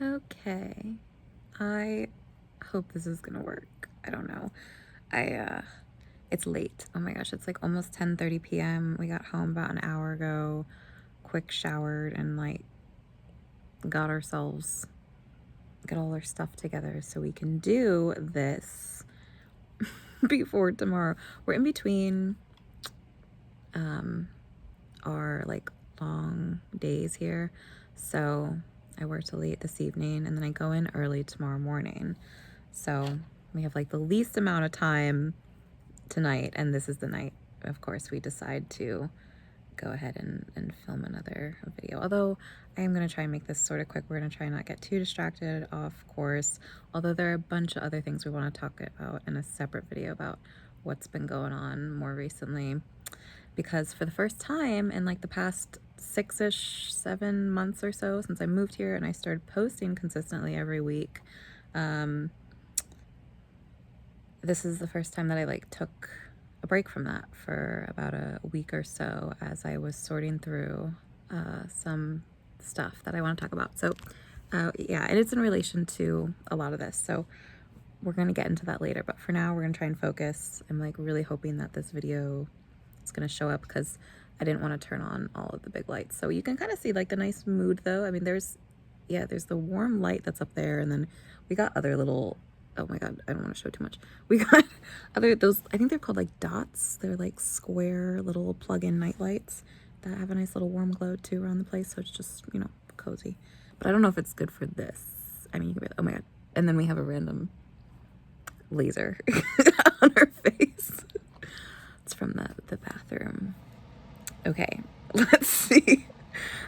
Okay. I hope this is gonna work. I don't know. It's late. Oh my gosh, it's like almost 10:30 p.m. We got home about an hour ago, quick showered and like got all our stuff together so we can do this before tomorrow. We're in between our like long days here. So I work till late this evening and then I go in early tomorrow morning. So we have like the least amount of time tonight, and this is the night, of course, we decide to go ahead and film another video. Although I am going to try and make this sort of quick. We're going to try and not get too distracted, of course. Although there are a bunch of other things we want to talk about in a separate video about what's been going on more recently. Because for the first time in like the past 6-ish, 7 months or so since I moved here and I started posting consistently every week, this is the first time that I like took a break from that for about a week or so as I was sorting through some stuff that I want to talk about. So yeah, it is in relation to a lot of this. So we're going to get into that later. But for now, we're going to try and focus. I'm like really hoping that this video is going to show up because I didn't want to turn on all of the big lights. So you can kind of see like the nice mood though. I mean, there's the warm light that's up there. And then we got other little, oh my God, I don't want to show too much. We got those, I think they're called like dots. They're like square little plug-in night lights that have a nice little warm glow too around the place. So it's just, you know, cozy. But I don't know if it's good for this. I mean, you can be like, oh my God. And then we have a random laser on her face. It's from the bathroom. Okay, let's see.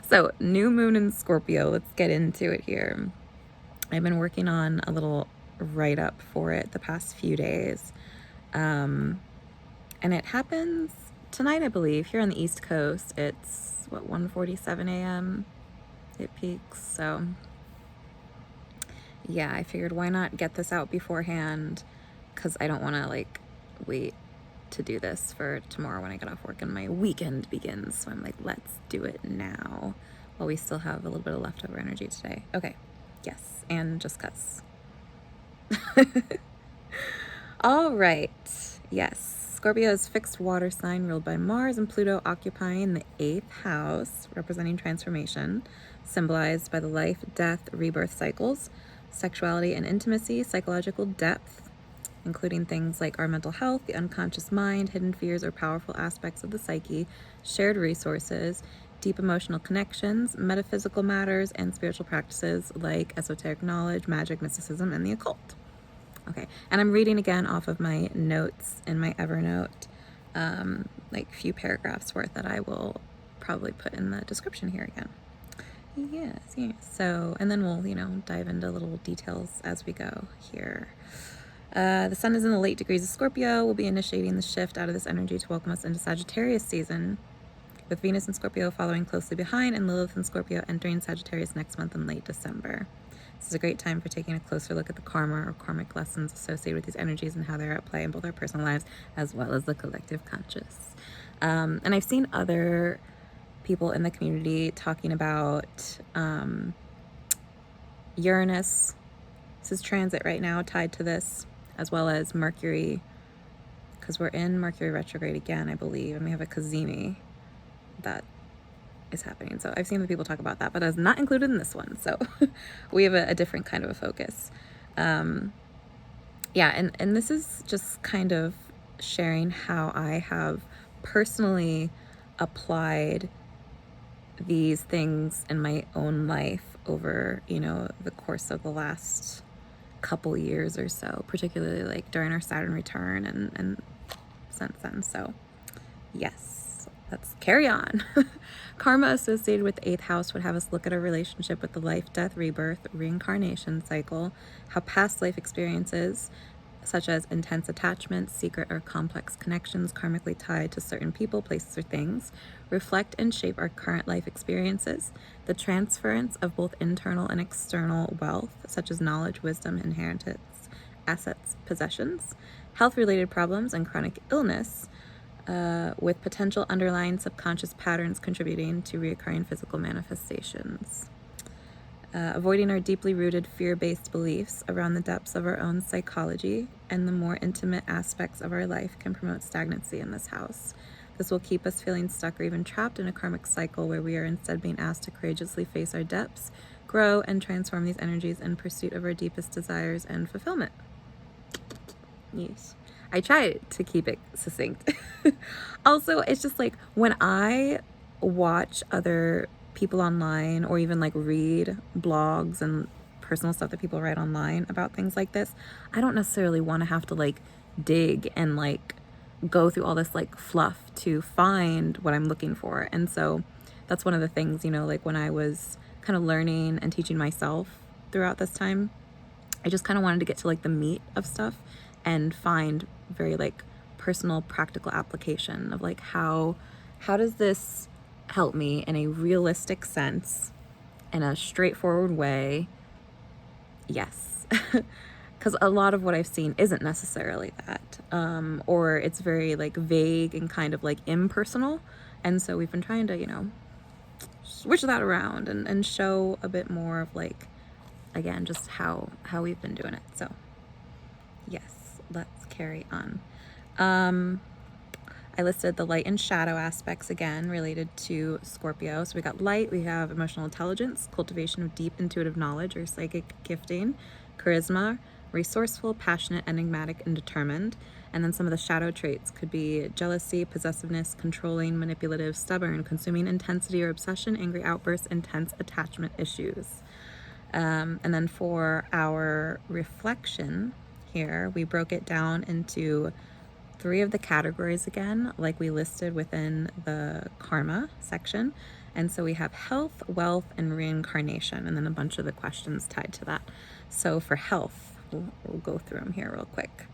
So new moon in Scorpio. Let's get into it here. I've been working on a little write-up for it the past few days. And it happens tonight, I believe, here on the East Coast. It's, what, 1:47 a.m. it peaks. So yeah, I figured why not get this out beforehand, because I don't want to like wait to do this for tomorrow when I get off work and my weekend begins. So I'm like, let's do it now while we still have a little bit of leftover energy today. Okay, yes, and just cuz. All right, yes. Scorpio's fixed water sign ruled by Mars and Pluto occupying the 8th house, representing transformation, symbolized by the life, death, rebirth cycles, sexuality and intimacy, psychological depth, including things like our mental health, the unconscious mind, hidden fears or powerful aspects of the psyche, shared resources, deep emotional connections, metaphysical matters, and spiritual practices like esoteric knowledge, magic, mysticism, and the occult. Okay, and I'm reading again off of my notes in my Evernote, like a few paragraphs worth that I will probably put in the description here again. Yes. So, and then we'll, you know, dive into little details as we go here. The sun is in the late degrees of Scorpio. We'll be initiating the shift out of this energy to welcome us into Sagittarius season, with Venus and Scorpio following closely behind and Lilith and Scorpio entering Sagittarius next month in late December. This is a great time for taking a closer look at the karma or karmic lessons associated with these energies and how they're at play in both our personal lives as well as the collective conscious. And I've seen other people in the community talking about Uranus. This is transit right now tied to this, as well as Mercury, because we're in Mercury retrograde again, I believe, and we have a Cazimi that is happening. So I've seen the people talk about that, but it's not included in this one. So we have a different kind of a focus. Yeah, and this is just kind of sharing how I have personally applied these things in my own life over, you know, the course of the last couple years or so, particularly like during our Saturn return and since then. So yes, let's carry on. Karma associated with the 8th house would have us look at our relationship with the life, death, rebirth, reincarnation cycle, how past life experiences such as intense attachments, secret or complex connections karmically tied to certain people, places, or things, reflect and shape our current life experiences, the transference of both internal and external wealth, such as knowledge, wisdom, inheritance, assets, possessions, health-related problems, and chronic illness, with potential underlying subconscious patterns contributing to recurring physical manifestations. avoiding our deeply rooted fear-based beliefs around the depths of our own psychology and the more intimate aspects of our life can promote stagnancy in this house. This will keep us feeling stuck or even trapped in a karmic cycle where we are instead being asked to courageously face our depths, grow, and transform these energies in pursuit of our deepest desires and fulfillment. Yes. I try to keep it succinct. Also, it's just like when I watch other people online or even like read blogs and personal stuff that people write online about things like this, I don't necessarily want to have to like dig and like go through all this like fluff to find what I'm looking for. And so that's one of the things, you know, like when I was kind of learning and teaching myself throughout this time, I just kind of wanted to get to like the meat of stuff and find very like personal practical application of like how does this help me in a realistic sense, in a straightforward way. Yes. Because a lot of what I've seen isn't necessarily that, or it's very like vague and kind of like impersonal. And so we've been trying to, you know, switch that around and show a bit more of like, again, just how we've been doing it. So yes, let's carry on. I listed the light and shadow aspects again related to Scorpio. So we got light, we have emotional intelligence, cultivation of deep intuitive knowledge or psychic gifting, charisma, resourceful, passionate, enigmatic, and determined. And then some of the shadow traits could be jealousy, possessiveness, controlling, manipulative, stubborn, consuming intensity or obsession, angry outbursts, intense attachment issues. And then for our reflection here, we broke it down into 3 of the categories again, like we listed within the karma section. And so we have health, wealth, and reincarnation, and then a bunch of the questions tied to that. So for health, we'll go through them here real quick.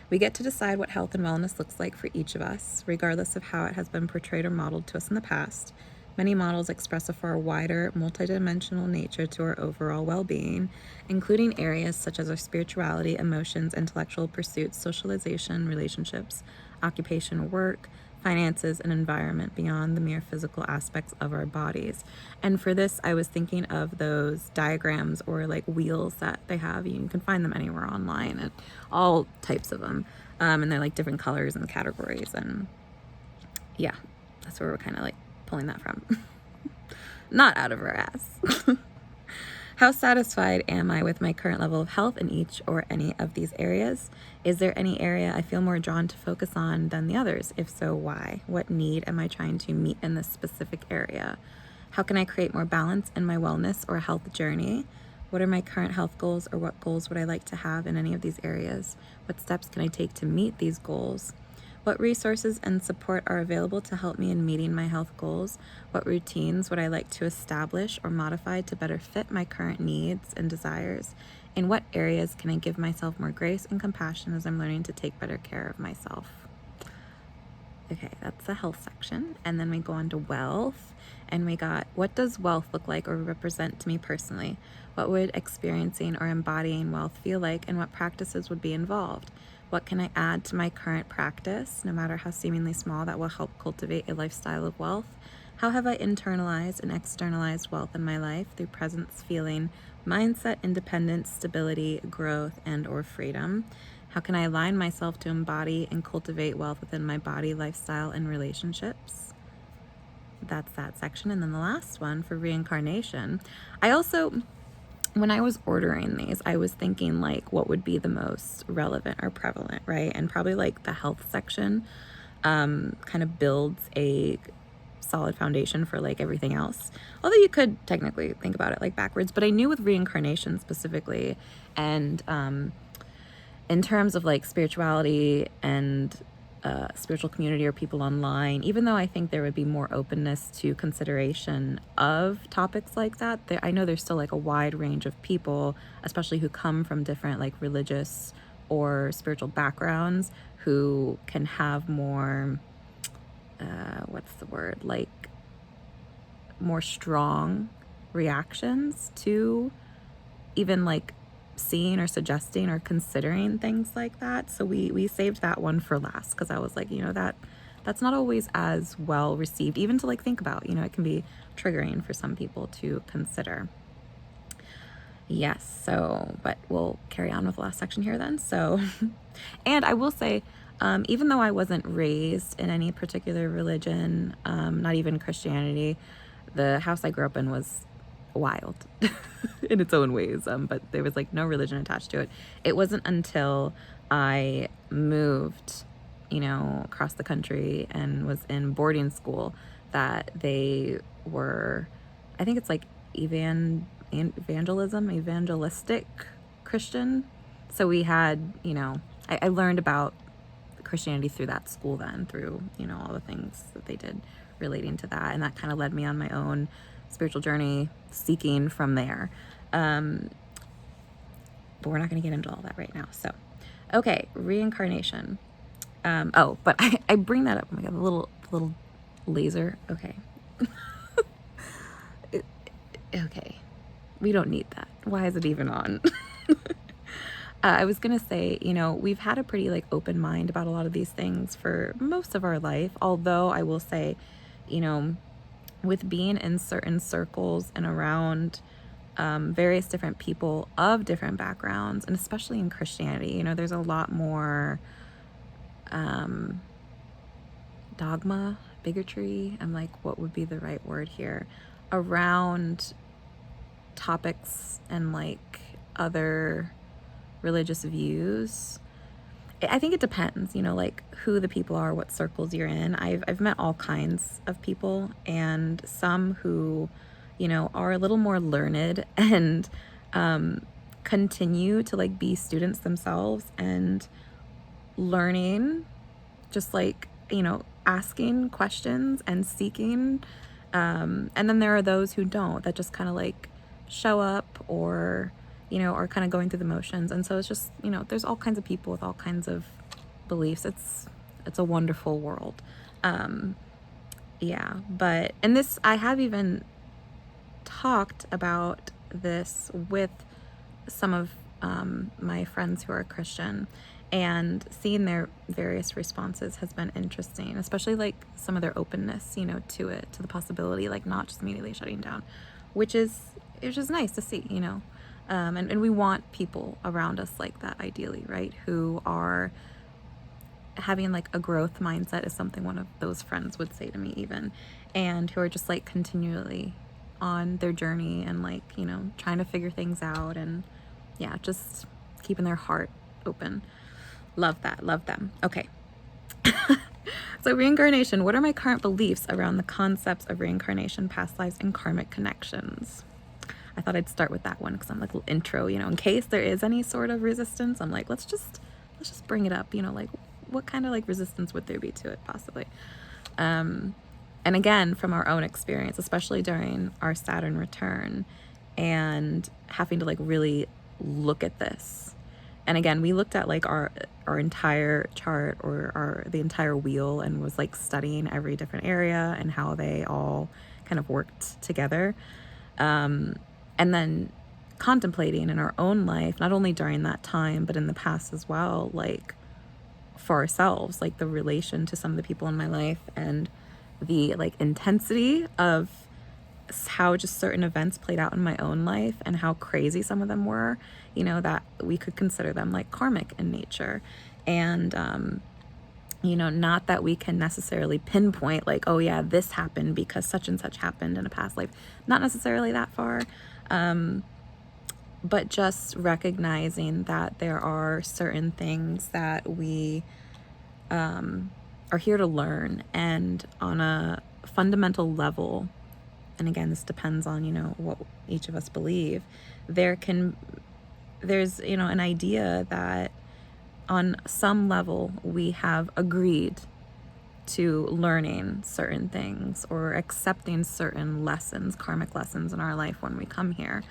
We get to decide what health and wellness looks like for each of us, regardless of how it has been portrayed or modeled to us in the past. Many models express a far wider, multidimensional nature to our overall well-being, including areas such as our spirituality, emotions, intellectual pursuits, socialization, relationships, occupation, work, finances, and environment beyond the mere physical aspects of our bodies. And for this, I was thinking of those diagrams or like wheels that they have. You can find them anywhere online, and all types of them. And they're like different colors and categories. And yeah, that's where we're kind of like pulling that from. Not out of our ass. How satisfied am I with my current level of health in each or any of these areas? Is there any area I feel more drawn to focus on than the others? If so, why? What need am I trying to meet in this specific area? How can I create more balance in my wellness or health journey? What are my current health goals, or what goals would I like to have in any of these areas? What steps can I take to meet these goals? What resources and support are available to help me in meeting my health goals? What routines would I like to establish or modify to better fit my current needs and desires? In what areas can I give myself more grace and compassion as I'm learning to take better care of myself? Okay, that's the health section. And then we go on to wealth. And we got, what does wealth look like or represent to me personally? What would experiencing or embodying wealth feel like, and what practices would be involved? What can I add to my current practice, no matter how seemingly small, that will help cultivate a lifestyle of wealth? How have I internalized and externalized wealth in my life through presence, feeling, mindset, independence, stability, growth, and or freedom? How can I align myself to embody and cultivate wealth within my body, lifestyle, and relationships? That's that section. And then the last one for reincarnation. I also, when I was ordering these, I was thinking like what would be the most relevant or prevalent, right? And probably like the health section kind of builds a solid foundation for like everything else. Although you could technically think about it like backwards, but I knew with reincarnation specifically, and in terms of like spirituality and spiritual community or people online, even though I think there would be more openness to consideration of topics like that, I know there's still like a wide range of people, especially who come from different like religious or spiritual backgrounds, who can have more, what's the word, like more strong reactions to even like seeing or suggesting or considering things like that. So we saved that one for last, because I was like, you know, that's not always as well received, even to like think about, you know, it can be triggering for some people to consider. Yes, so, but we'll carry on with the last section here then. So, and I will say, even though I wasn't raised in any particular religion, not even Christianity, the house I grew up in was wild in its own ways, but there was like no religion attached to it. It wasn't until I moved, across the country and was in boarding school that they were, I think it's like evangelistic Christian. So we had, I learned about Christianity through that school then, through, all the things that they did relating to that. And that kind of led me on my own spiritual journey, seeking from there. But we're not going to get into all that right now. So, okay, reincarnation. But I bring that up. Oh my God, the little laser. Okay. Okay. We don't need that. Why is it even on? I was going to say, we've had a pretty like open mind about a lot of these things for most of our life. Although I will say, with being in certain circles and around various different people of different backgrounds, and especially in Christianity, there's a lot more dogma, bigotry. I'm like, what would be the right word here? Around topics and like other religious views. I think it depends, like who the people are, what circles you're in. I've met all kinds of people, and some who, are a little more learned and continue to like be students themselves and learning, just like, asking questions and seeking. And then there are those who don't, that just kind of like show up or are kind of going through the motions. And so it's just, there's all kinds of people with all kinds of beliefs. It's a wonderful world. Yeah, but, and this, I have even talked about this with some of my friends who are Christian, and seeing their various responses has been interesting, especially like some of their openness, to it, to the possibility, like not just immediately shutting down, which is nice to see, and we want people around us like that, ideally, right? Who are having like a growth mindset, is something one of those friends would say to me even, and who are just like continually on their journey and like, trying to figure things out, and yeah, just keeping their heart open. Love that. Love them. Okay. So reincarnation. What are my current beliefs around the concepts of reincarnation, past lives, and karmic connections? I thought I'd start with that one because I'm like a little intro, in case there is any sort of resistance. I'm like, let's just bring it up, like what kind of like resistance would there be to it possibly? And again, from our own experience, especially during our Saturn return and having to like really look at this. And again, we looked at like our entire chart, or the entire wheel, and was like studying every different area and how they all kind of worked together. And then contemplating in our own life, not only during that time, but in the past as well, like for ourselves, like the relation to some of the people in my life and the like intensity of how just certain events played out in my own life and how crazy some of them were, that we could consider them like karmic in nature. And, not that we can necessarily pinpoint like, oh yeah, this happened because such and such happened in a past life. Not necessarily that far. But just recognizing that there are certain things that we are here to learn, and on a fundamental level, and again, this depends on, what each of us believe, there's, an idea that on some level we have agreed to learning certain things or accepting certain lessons, karmic lessons in our life when we come here.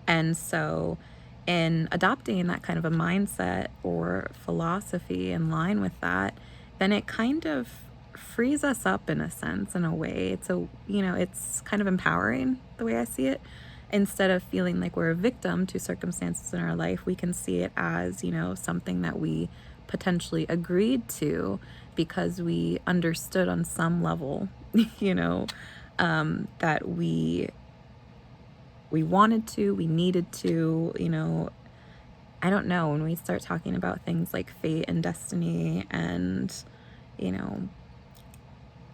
And so in adopting that kind of a mindset or philosophy in line with that, then it kind of frees us up in a sense, in a way. It's kind of empowering the way I see it. Instead of feeling like we're a victim to circumstances in our life, we can see it as, something that we potentially agreed to because we understood on some level, that we we wanted to, we needed to, you know. I don't know, when we start talking about things like fate and destiny and, you know,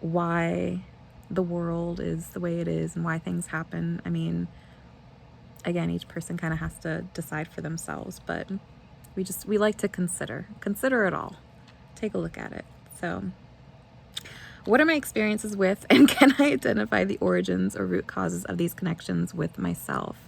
why the world is the way it is and why things happen. I mean, again, each person kind of has to decide for themselves, but we like to consider it all. Take a look at it. So, what are my experiences with, and can I identify the origins or root causes of these connections with myself?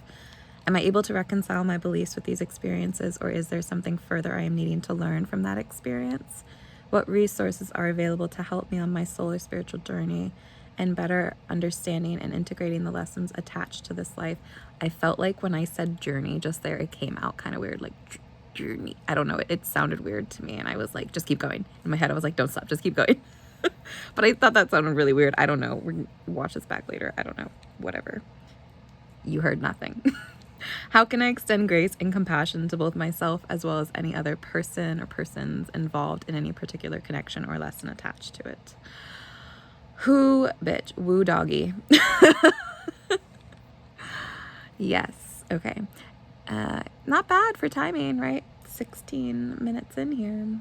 Am I able to reconcile my beliefs with these experiences, or is there something further I am needing to learn from that experience? What resources are available to help me on my soul or spiritual journey and better understanding and integrating the lessons attached to this life? I felt like when I said journey just there, it came out kind of weird, like journey. I don't know, it sounded weird to me, and I was like, just keep going. In my head, I was like, don't stop, just keep going. But I thought that sounded really weird. I don't know. We're gonna watch this back later. I don't know. Whatever. You heard nothing. How can I extend grace and compassion to both myself as well as any other person or persons involved in any particular connection or lesson attached to it? Who, bitch, woo doggy. Yes, okay. Not bad for timing, right? 16 minutes in here.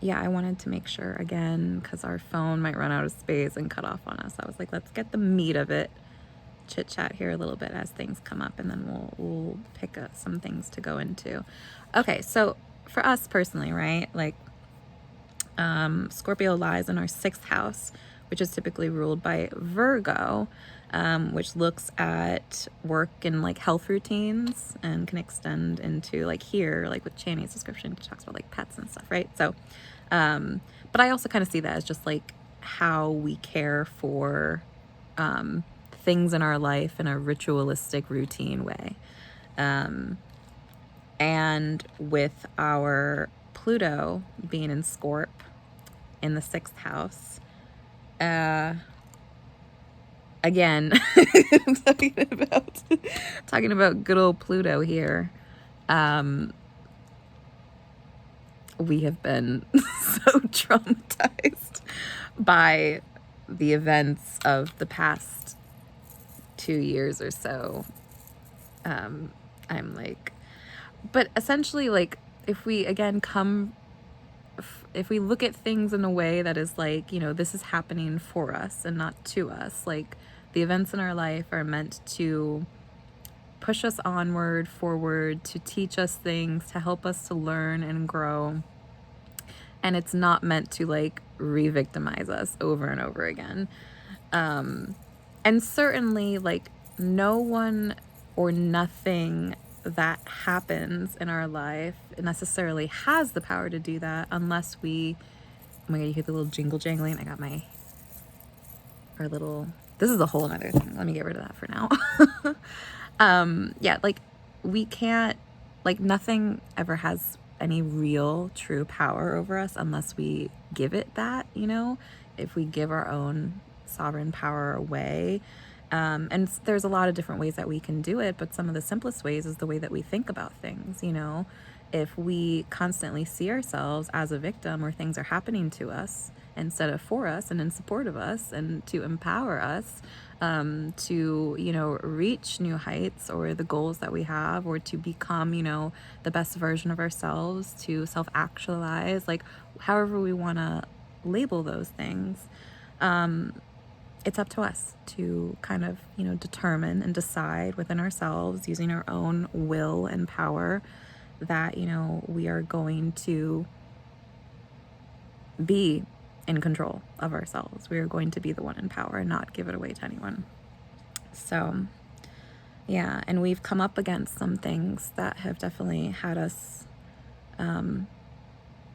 Yeah, I wanted to make sure, again, because our phone might run out of space and cut off on us. I was like, let's get the meat of it. Chit chat here a little bit as things come up, and then we'll pick up some things to go into. Okay, so for us personally, right, like Scorpio lies in our 6th house, which is typically ruled by Virgo, which looks at work and like health routines and can extend into like here, like with Channy's description, it talks about like pets and stuff, right? So, but I also kind of see that as just like how we care for things in our life in a ritualistic routine way. And with our Pluto being in Scorp in the 6th house, again, talking about good old Pluto here, we have been so traumatized by the events of the past 2 years or so. I'm like, but essentially, like, if we again if we look at things in a way that is like, you know, this is happening for us and not to us, like the events in our life are meant to push us onward, forward, to teach us things, to help us to learn and grow. And it's not meant to like re-victimize us over and over again. And certainly, like, no one or nothing that happens in our life necessarily has the power to do that unless we, oh my god, you hear the little jingle jangling? I got our little, this is a whole other thing. Let me get rid of that for now. Yeah, like, we can't, like, nothing ever has any real true power over us unless we give it that, you know, if we give our own sovereign power away. And there's a lot of different ways that we can do it, but some of the simplest ways is the way that we think about things, you know. If we constantly see ourselves as a victim or things are happening to us instead of for us and in support of us and to empower us to, you know, reach new heights or the goals that we have, or to become, you know, the best version of ourselves, to self-actualize, like however we want to label those things, it's up to us to kind of, you know, determine and decide within ourselves using our own will and power that, you know, we are going to be in control of ourselves. We are going to be the one in power and not give it away to anyone. So, yeah, and we've come up against some things that have definitely had us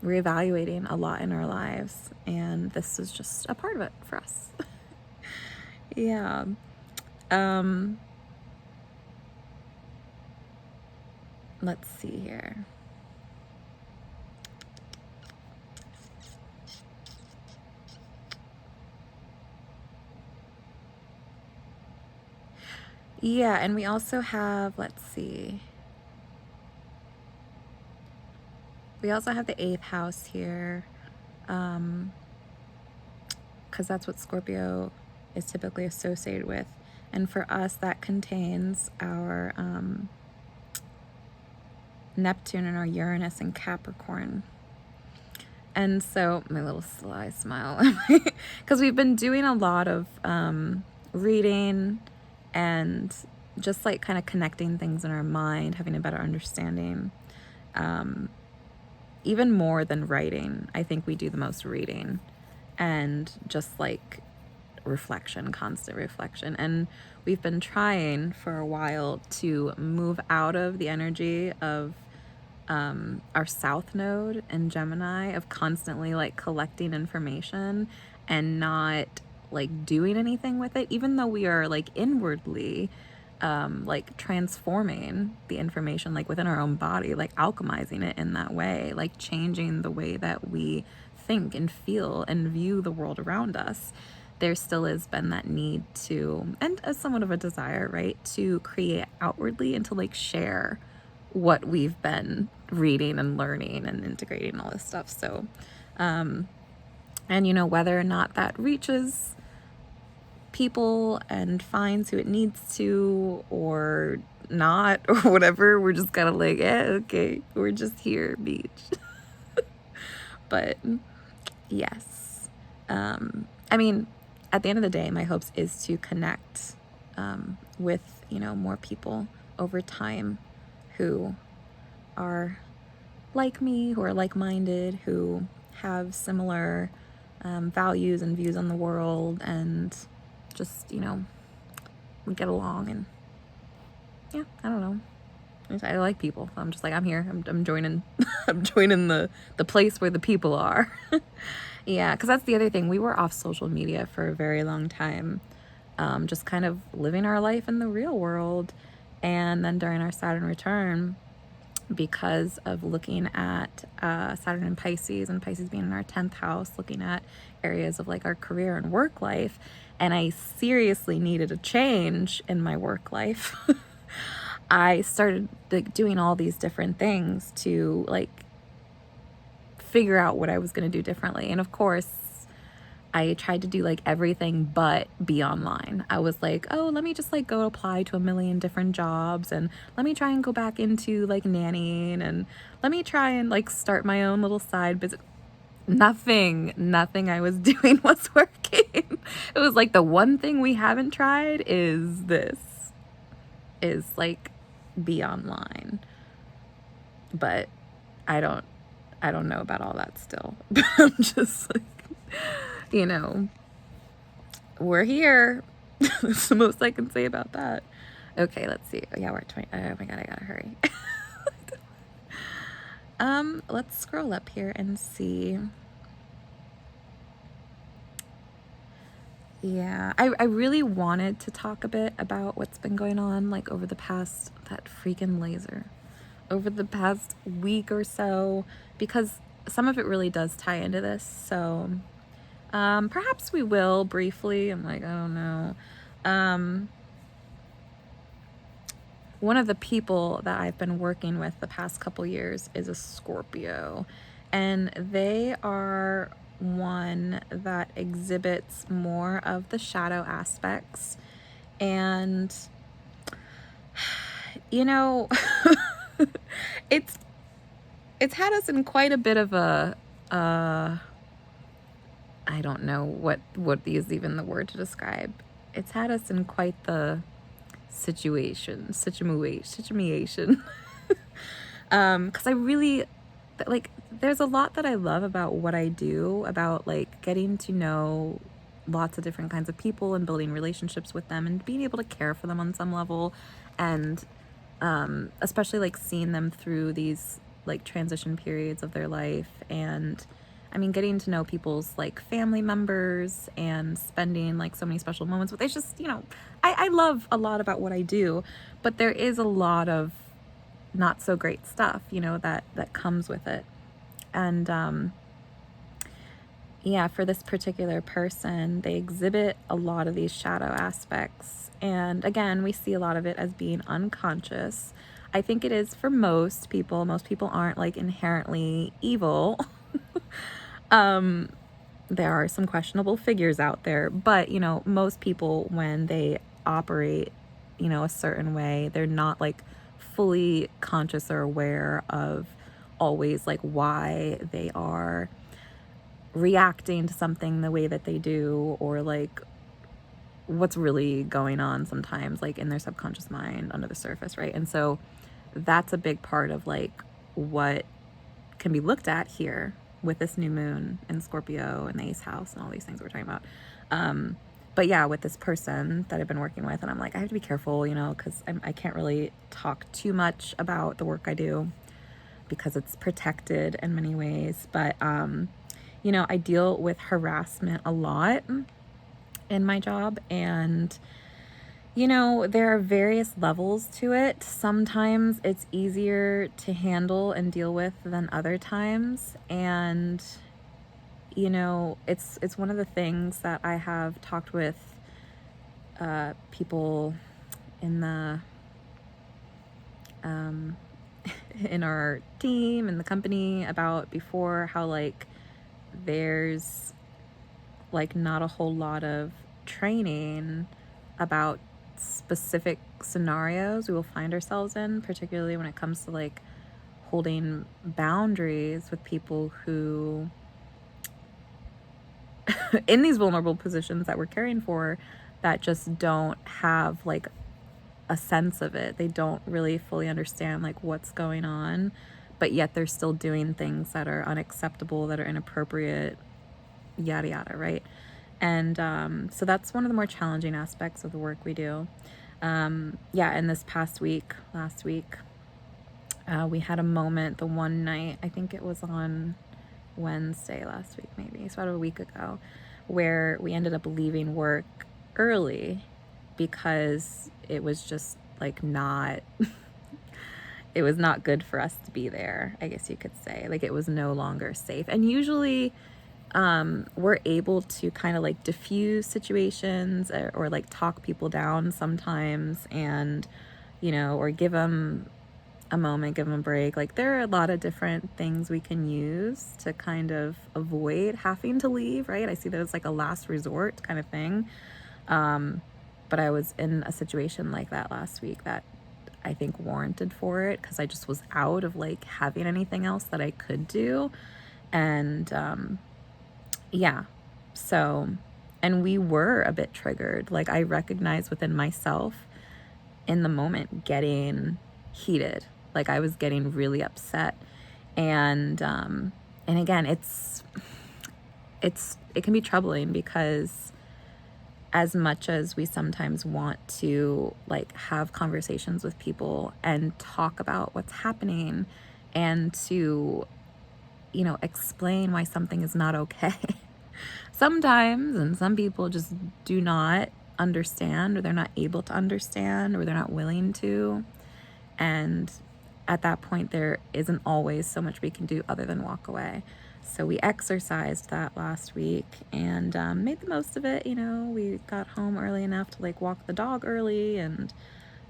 reevaluating a lot in our lives, and this is just a part of it for us. Yeah. Let's see here. Yeah, and we also have, let's see. We also have the 8th house here, because that's what Scorpio is typically associated with. And for us, that contains our Neptune and our Uranus and Capricorn. And so, my little sly smile, because we've been doing a lot of reading and just like kind of connecting things in our mind, having a better understanding. Even more than writing, I think we do the most reading and just like reflection, constant reflection. And we've been trying for a while to move out of the energy of our south node in Gemini, of constantly like collecting information and not like doing anything with it, even though we are like inwardly like transforming the information like within our own body, like alchemizing it in that way, like changing the way that we think and feel and view the world around us. There still has been that need to, and a somewhat of a desire, right, to create outwardly and to like share what we've been reading and learning and integrating all this stuff. So, and you know, whether or not that reaches people and finds who it needs to or not or whatever, we're just kind of like, yeah, okay, we're just here, beach. But yes, I mean, at the end of the day, my hopes is to connect with, you know, more people over time who are like me, who are like-minded, who have similar values and views on the world, and just, you know, we get along. And yeah, I don't know, I like people. I'm just like, I'm here, I'm joining I'm joining the place where the people are. Yeah, because that's the other thing, we were off social media for a very long time, just kind of living our life in the real world. And then during our Saturn return, because of looking at Saturn and Pisces being in our 10th house, looking at areas of like our career and work life, and I seriously needed a change in my work life. I started like doing all these different things to like figure out what I was going to do differently. And of course, I tried to do like everything but be online. I was like, oh, let me just like go apply to a million different jobs, and let me try and go back into like nannying, and let me try and like start my own little side business. Nothing I was doing was working. It was like the one thing we haven't tried is this, is like be online. But I don't know about all that still. I'm just like, you know, we're here. That's the most I can say about that. Okay, let's see. Yeah, we're 20. Oh my god, I gotta hurry. Let's scroll up here and see. Yeah, I really wanted to talk a bit about what's been going on like over the past, that freaking laser, over the past week or so, because some of it really does tie into this. So perhaps we will briefly. I'm like, I don't know. One of the people that I've been working with the past couple years is a Scorpio, and they are one that exhibits more of the shadow aspects. And you know, it's had us in quite a bit of a I don't know what is even the word to describe. It's had us in quite the situation. Because I really, like, there's a lot that I love about what I do, about like getting to know lots of different kinds of people and building relationships with them and being able to care for them on some level, and especially like seeing them through these like transition periods of their life. And I mean, getting to know people's like family members and spending like so many special moments with, it's just, you know, I love a lot about what I do, but there is a lot of not so great stuff, you know, that comes with it. And yeah, for this particular person, they exhibit a lot of these shadow aspects. And again, we see a lot of it as being unconscious. I think it is for most people. Most people aren't like inherently evil. There are some questionable figures out there, but you know, most people, when they operate, you know, a certain way. They're not like fully conscious or aware of always like why they are reacting to something the way that they do, or like what's really going on sometimes, like in their subconscious mind under the surface, right? And so that's a big part of like what can be looked at here with this new moon in Scorpio and the Ace house and all these things we're talking about. But yeah, with this person that I've been working with, and I'm like, I have to be careful, you know, because I can't really talk too much about the work I do because it's protected in many ways. But, you know, I deal with harassment a lot in my job, and you know, there are various levels to it. Sometimes it's easier to handle and deal with than other times, and you know, it's one of the things that I have talked with people in the in our team and the company about before, how like there's like not a whole lot of training about specific scenarios we will find ourselves in, particularly when it comes to like holding boundaries with people who in these vulnerable positions that we're caring for, that just don't have like a sense of it. They don't really fully understand like what's going on, but yet they're still doing things that are unacceptable, that are inappropriate, yada yada, right? And so that's one of the more challenging aspects of the work we do. Yeah, and this past week, last week, we had a moment the one night, I think it was on Wednesday last week, maybe, it's about a week ago, where we ended up leaving work early because it was just like not, it was not good for us to be there, I guess you could say. Like it was no longer safe. And usually we're able to kind of like diffuse situations, or like talk people down sometimes, and you know, or give them a moment, give them a break. Like there are a lot of different things we can use to kind of avoid having to leave, right? I see that as like a last resort kind of thing. But I was in a situation like that last week that I think warranted for it, because I just was out of like having anything else that I could do. And yeah, so, and we were a bit triggered. Like I recognized within myself in the moment getting heated. Like I was getting really upset. And again, it can be troubling, because as much as we sometimes want to like have conversations with people and talk about what's happening, and to, you know, explain why something is not okay. Sometimes, and some people just do not understand, or they're not able to understand, or they're not willing to. And at that point, there isn't always so much we can do other than walk away. So we exercised that last week and made the most of it. You know, we got home early enough to like walk the dog early, and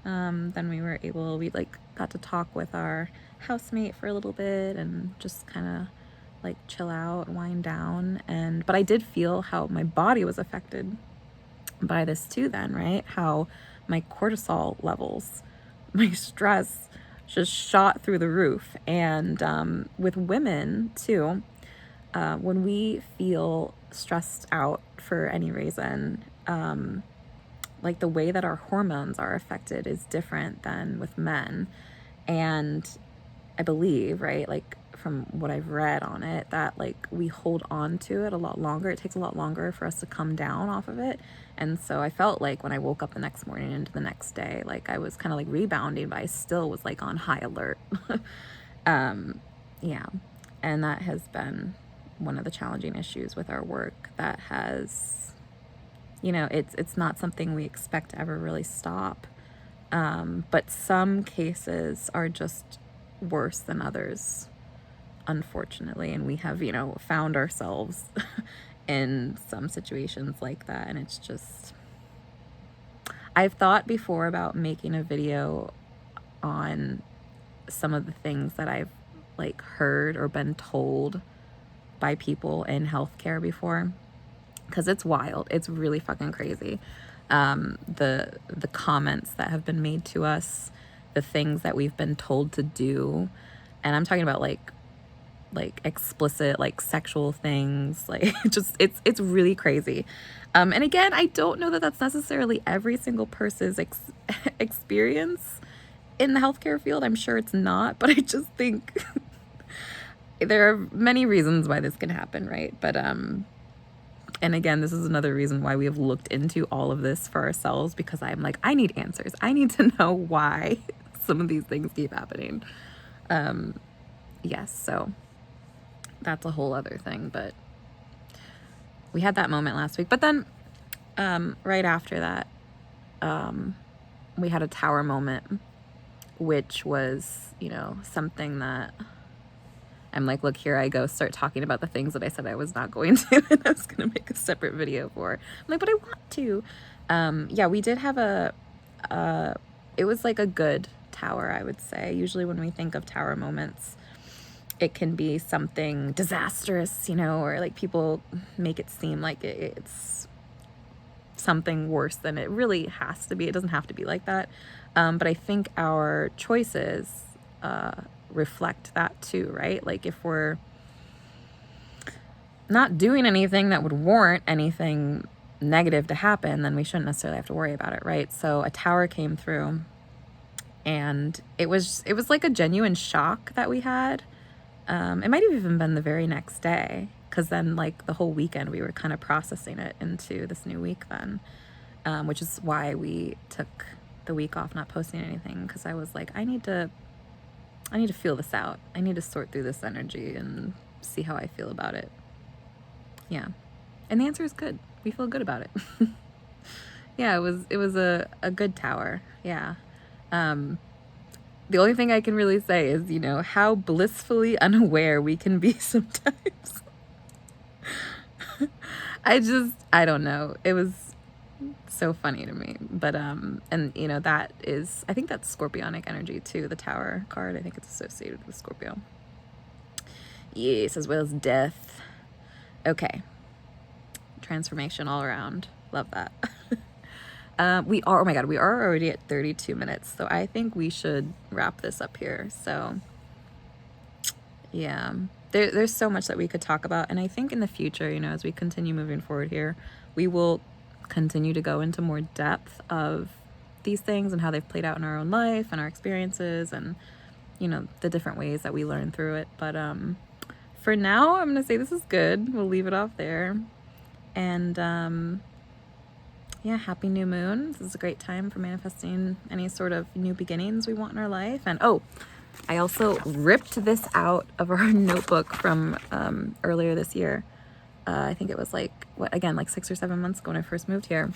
then we like got to talk with our housemate for a little bit and just kind of like chill out, wind down. But I did feel how my body was affected by this too then, right? How my cortisol levels, my stress just shot through the roof. And with women too, when we feel stressed out for any reason, like the way that our hormones are affected is different than with men. And I believe, right, like from what I've read on it, that like we hold on to it a lot longer. It takes a lot longer for us to come down off of it. And so I felt like when I woke up the next morning into the next day, like I was kind of like rebounding, but I still was like on high alert. Yeah. And that has been one of the challenging issues with our work that has, you know, it's not something we expect to ever really stop. But some cases are just worse than others, unfortunately. And we have, you know, found ourselves in some situations like that. And it's just, I've thought before about making a video on some of the things that I've like heard or been told by people in healthcare before, because it's wild. It's really fucking crazy. the comments that have been made to us, the things that we've been told to do. And I'm talking about like explicit, like sexual things, like just, it's really crazy. And again, I don't know that that's necessarily every single person's experience in the healthcare field. I'm sure it's not, but I just think there are many reasons why this can happen, right? But and again, this is another reason why we have looked into all of this for ourselves, because I'm like, I need answers. I need to know why some of these things keep happening. Yes, so that's a whole other thing, but we had that moment last week. But then right after that, we had a tower moment, which was, you know, something that I'm like, look, here I go, start talking about the things that I said I was not going to, and I was going to make a separate video for. I'm like, but I want to. Yeah, we did have it was like a good tower, I would say. Usually when we think of tower moments, it can be something disastrous, you know, or like people make it seem like it's something worse than it really has to be. It doesn't have to be like that. But I think our choices reflect that too, right? Like if we're not doing anything that would warrant anything negative to happen, then we shouldn't necessarily have to worry about it, right? So a tower came through, and it was like a genuine shock that we had. It might have even been the very next day, because then like the whole weekend we were kind of processing it into this new week then, which is why we took the week off not posting anything, because I was like, I need to feel this out. I need to sort through this energy and see how I feel about it. Yeah. And the answer is good. We feel good about it. Yeah, it was a good tower. Yeah. The only thing I can really say is, you know, how blissfully unaware we can be sometimes. I don't know. It was so funny to me. But, and you know, that is, I think that's Scorpionic energy too, the tower card. I think it's associated with Scorpio. Yes, as well as death. Okay. Transformation all around. Love that. We are, oh my God, we are already at 32 minutes. So I think we should wrap this up here. So yeah, there's so much that we could talk about. And I think in the future, you know, as we continue moving forward here, we will continue to go into more depth of these things and how they've played out in our own life and our experiences and, you know, the different ways that we learn through it. But for now, I'm going to say this is good. We'll leave it off there. And yeah, happy new moon. This is a great time for manifesting any sort of new beginnings we want in our life. And oh, I also ripped this out of our notebook from earlier this year. I think it was like, what, again, like 6 or 7 months ago when I first moved here.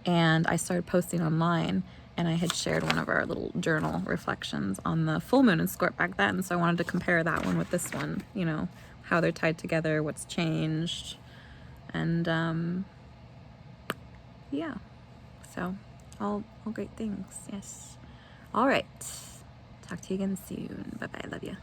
And I started posting online, and I had shared one of our little journal reflections on the full moon in Scorp back then. So I wanted to compare that one with this one, you know, how they're tied together, what's changed. And yeah, so all great things. Yes. All right. Talk to you again soon. Bye-bye. Love you.